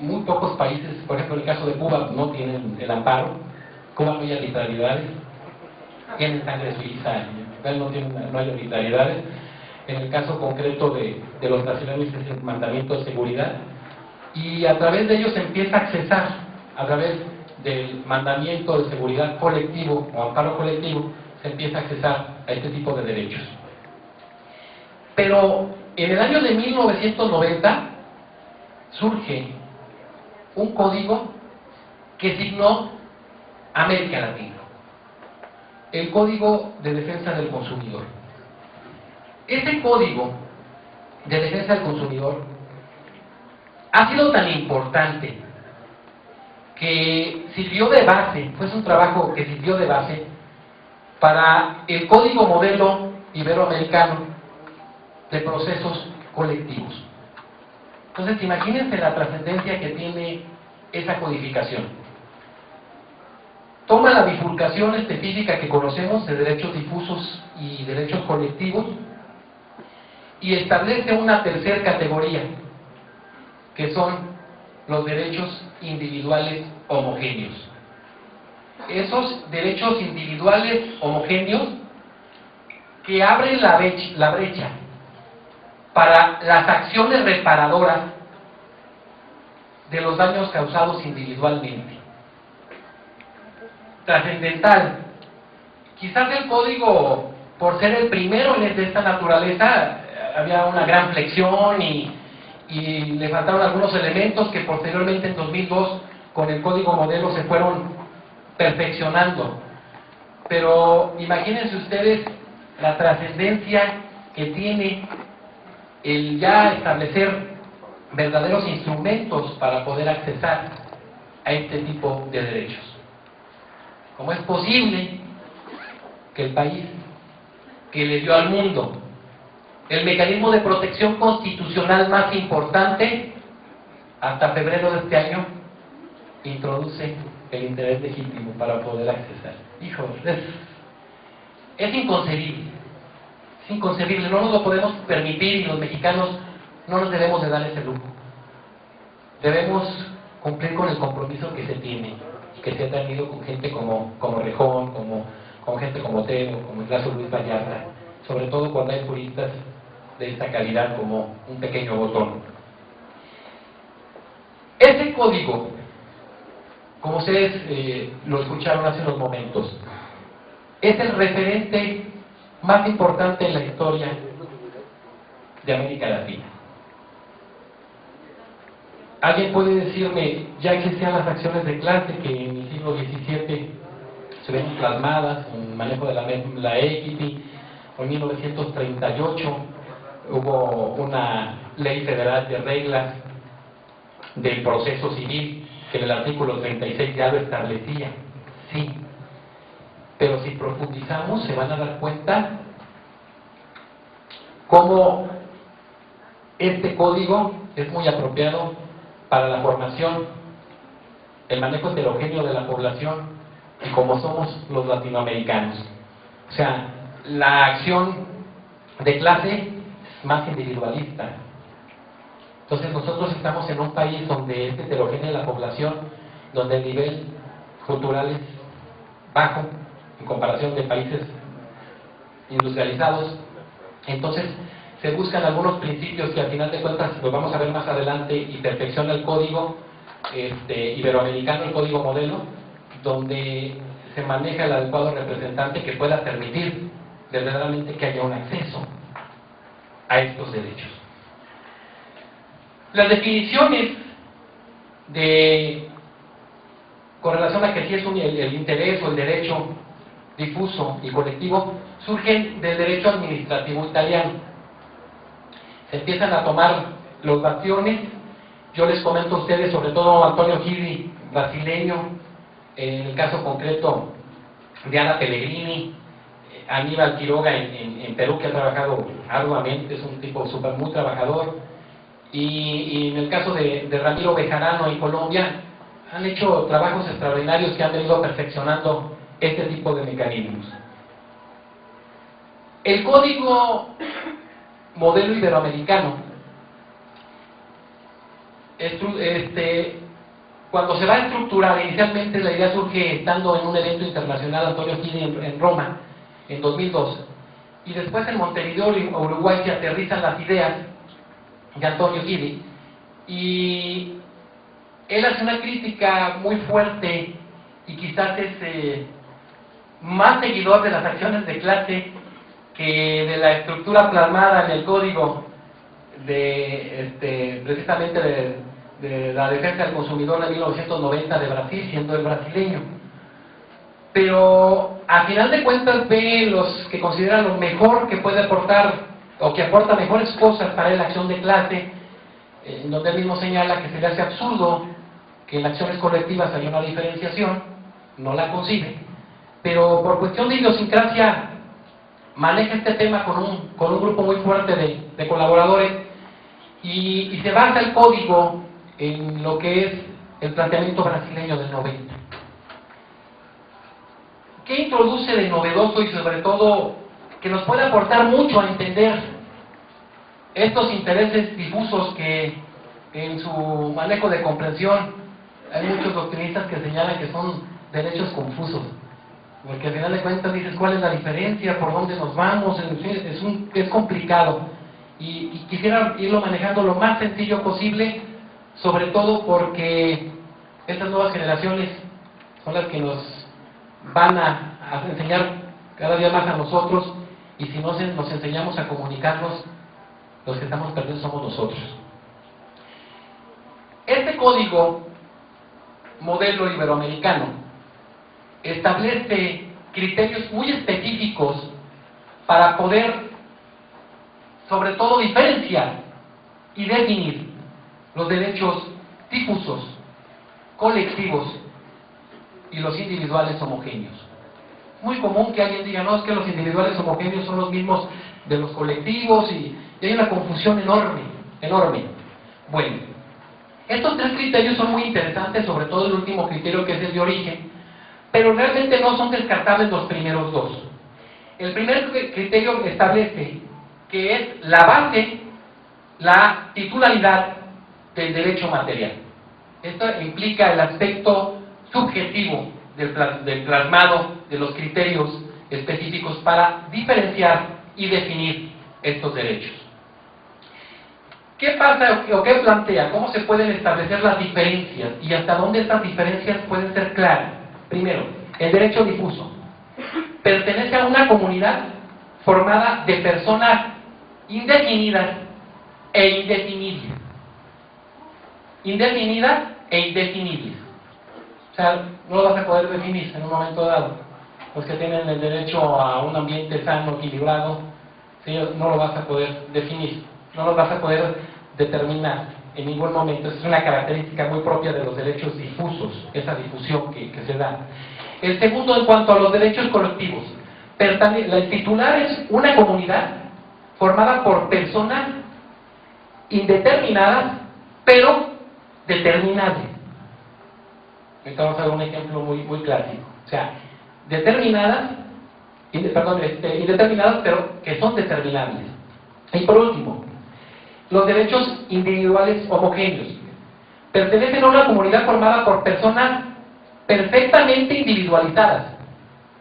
muy pocos países, por ejemplo, en el caso de Cuba, no tienen el amparo. Cuba no hay arbitrariedades, tienen sangre suiza, no hay arbitrariedades. En el caso concreto de los nacionales es el mandamiento de seguridad, y a través de ellos se empieza a accesar, a través del mandamiento de seguridad colectivo o amparo colectivo, se empieza a accesar a este tipo de derechos. Pero en el año de 1990 surge un código que signó América Latina, el Código de Defensa del Consumidor. Ese Código de Defensa del Consumidor ha sido tan importante que sirvió de base, fue un trabajo que sirvió de base para el Código Modelo Iberoamericano de Procesos Colectivos. Entonces, imagínense la trascendencia que tiene esa codificación. Toma la bifurcación específica que conocemos de derechos difusos y derechos colectivos y establece una tercera categoría, que son los derechos individuales homogéneos. Esos derechos individuales homogéneos que abren la brecha para las acciones reparadoras de los daños causados individualmente. Trascendental. Quizás el código, por ser el primero de esta naturaleza, había una gran flexión y le faltaron algunos elementos que posteriormente en 2002 con el código modelo se fueron perfeccionando. Pero imagínense ustedes la trascendencia que tiene el ya establecer verdaderos instrumentos para poder accesar a este tipo de derechos. ¿Cómo es posible que el país que le dio al mundo el mecanismo de protección constitucional más importante, hasta febrero de este año, introduce el interés legítimo para poder accesar? Hijo, es inconcebible. Es inconcebible, no nos lo podemos permitir, y los mexicanos no nos debemos de dar ese lujo. Debemos cumplir con el compromiso que se tiene y que se ha tenido con gente como Rejón, con gente como Teo, como el caso Luis Vallarta, sobre todo cuando hay juristas de esta calidad como un pequeño botón. Ese código, como ustedes lo escucharon hace unos momentos, es el referente más importante en la historia de América Latina. Alguien puede decirme, ya existían las acciones de clase que en el siglo XVII se ven plasmadas en el manejo de la equity, o en 1938 hubo una ley federal de reglas del proceso civil que en el artículo 36 ya lo establecía. Sí, pero si profundizamos se van a dar cuenta cómo este código es muy apropiado para la formación, el manejo heterogéneo de la población y como somos los latinoamericanos. O sea, la acción de clase es más individualista. Entonces nosotros estamos en un país donde es heterogénea la población, donde el nivel cultural es bajo en comparación de países industrializados. Entonces se buscan algunos principios que al final de cuentas los vamos a ver más adelante y perfecciona el código iberoamericano, el código modelo, donde se maneja el adecuado representante que pueda permitir verdaderamente que haya un acceso a estos derechos. Las definiciones con relación a que si es el interés o el derecho difuso y colectivo surgen del derecho administrativo italiano. Se empiezan a tomar los bastiones. Yo les comento a ustedes, sobre todo Antonio Giri, brasileño, en el caso concreto de Ana Pellegrini, Aníbal Quiroga en Perú, que ha trabajado arduamente, es un tipo muy trabajador, y en el caso de Ramiro Bejarano en Colombia, han hecho trabajos extraordinarios que han venido perfeccionando este tipo de mecanismos. El código modelo iberoamericano cuando se va a estructurar, inicialmente la idea surge estando en un evento internacional Antonio Gide en Roma, en 2002, y después en Montevideo, Uruguay, se aterrizan las ideas de Antonio Gide, y él hace una crítica muy fuerte, y quizás es más seguidor de las acciones de clase que de la estructura plasmada en el código precisamente de la defensa del consumidor de 1990 de Brasil, siendo el brasileño. Pero a final de cuentas ve los que consideran lo mejor que puede aportar, o que aporta mejores cosas para la acción de clase, en donde él mismo señala que se le hace absurdo que en las acciones colectivas haya una diferenciación, no la concibe, pero por cuestión de idiosincrasia maneja este tema con un grupo muy fuerte de colaboradores, y se basa el código en lo que es el planteamiento brasileño del 90. ¿Qué introduce de novedoso y sobre todo que nos puede aportar mucho a entender estos intereses difusos que en su manejo de comprensión hay muchos doctrinistas que señalan que son derechos confusos? Porque al final de cuentas dices cuál es la diferencia, por dónde nos vamos, es complicado, y quisiera irlo manejando lo más sencillo posible, sobre todo porque estas nuevas generaciones son las que nos van a enseñar cada día más a nosotros, y si no nos enseñamos a comunicarnos, los que estamos perdiendo somos nosotros. Este código modelo iberoamericano establece criterios muy específicos para poder, sobre todo, diferenciar y definir los derechos difusos, colectivos y los individuales homogéneos. Muy común que alguien diga, no, es que los individuales homogéneos son los mismos de los colectivos, y hay una confusión enorme. Bueno, estos tres criterios son muy interesantes, sobre todo el último criterio, que es el de origen, pero realmente no son descartables los primeros dos. El primer criterio establece que es la base, la titularidad del derecho material. Esto implica el aspecto subjetivo del plasmado de los criterios específicos para diferenciar y definir estos derechos. ¿Qué pasa o qué plantea? ¿Cómo se pueden establecer las diferencias y hasta dónde estas diferencias pueden ser claras? Primero, el derecho difuso pertenece a una comunidad formada de personas indefinidas e indefinibles. Indefinidas e indefinibles. O sea, no lo vas a poder definir en un momento dado. Los que tienen el derecho a un ambiente sano, equilibrado, ¿sí? No lo vas a poder definir, no lo vas a poder determinar en ningún momento. Es una característica muy propia de los derechos difusos, esa difusión que se da. El segundo, en cuanto a los derechos colectivos, el titular es una comunidad formada por personas indeterminadas, pero determinables. Ahorita vamos a ver un ejemplo muy clásico. O sea, indeterminadas, pero que son determinables. Y por último, los derechos individuales homogéneos pertenecen a una comunidad formada por personas perfectamente individualizadas.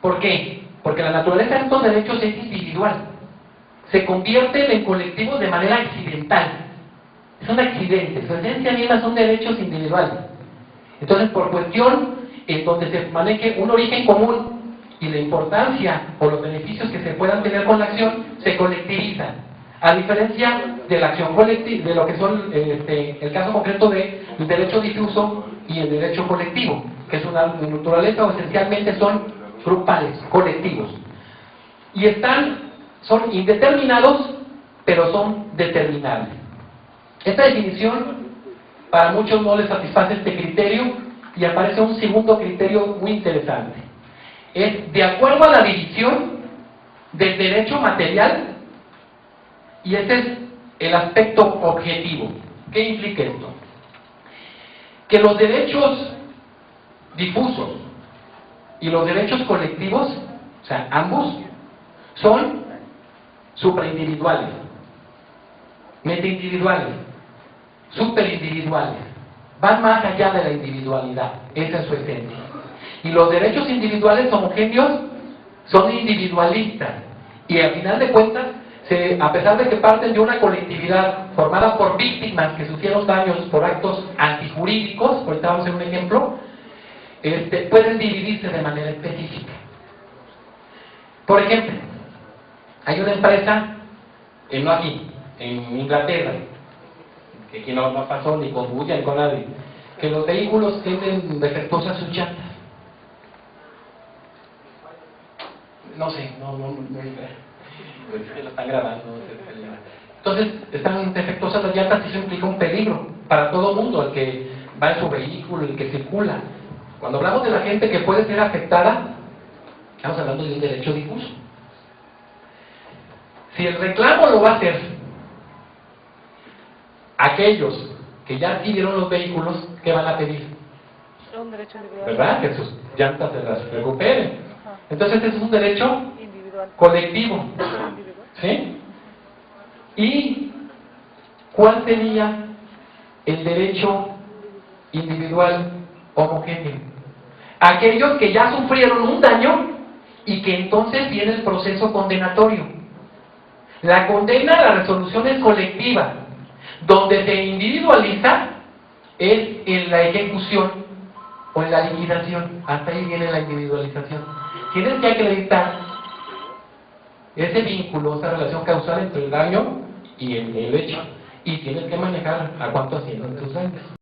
¿Por qué? Porque la naturaleza de estos derechos es individual. Se convierten en colectivos de manera accidental. Es un accidente. Su esencia misma son derechos individuales. Entonces, por cuestión en donde se maneje un origen común y la importancia o los beneficios que se puedan tener con la acción, se colectivizan. A diferencia de la acción colectiva, de lo que son el caso concreto del derecho difuso y el derecho colectivo, que es una naturaleza o esencialmente son grupales, colectivos. Y son indeterminados, pero son determinables. Esta definición para muchos no les satisface este criterio, y aparece un segundo criterio muy interesante. Es de acuerdo a la división del derecho material, y ese es el aspecto objetivo. ¿Qué implica esto? Que los derechos difusos y los derechos colectivos, o sea, ambos, son supraindividuales, metaindividuales. súper individuales, van más allá de la individualidad, esa es su esencia. Y los derechos individuales homogéneos son individualistas, y al final de cuentas, a pesar de que parten de una colectividad formada por víctimas que sufrieron daños por actos antijurídicos, ahorita vamos a hacer un ejemplo, pueden dividirse de manera específica. Por ejemplo, hay una empresa, no aquí, en Inglaterra, que aquí no pasó ni con bulla ni con nadie, que los vehículos tienen defectuosas sus llantas. No sé, no lo están grabando. Entonces, están defectuosas las llantas y eso implica un peligro para todo el mundo, el que va en su vehículo, el que circula. Cuando hablamos de la gente que puede ser afectada, estamos hablando de un derecho difuso. Si el reclamo lo va a hacer aquellos que ya adquirieron los vehículos, ¿qué van a pedir? Un derecho individual. ¿Verdad? Que sus llantas se las recuperen. Entonces, ese es un derecho Individual. colectivo. Individual. ¿Sí? ¿Y cuál sería el derecho individual homogéneo? Aquellos que ya sufrieron un daño y que entonces viene el proceso condenatorio. La condena, la resolución es colectiva. Donde se individualiza es en la ejecución o en la liquidación. Hasta ahí viene la individualización. Tienes que acreditar ese vínculo, esa relación causal entre el daño y el hecho. Y tienes que manejar a cuánto ascienden tus daños.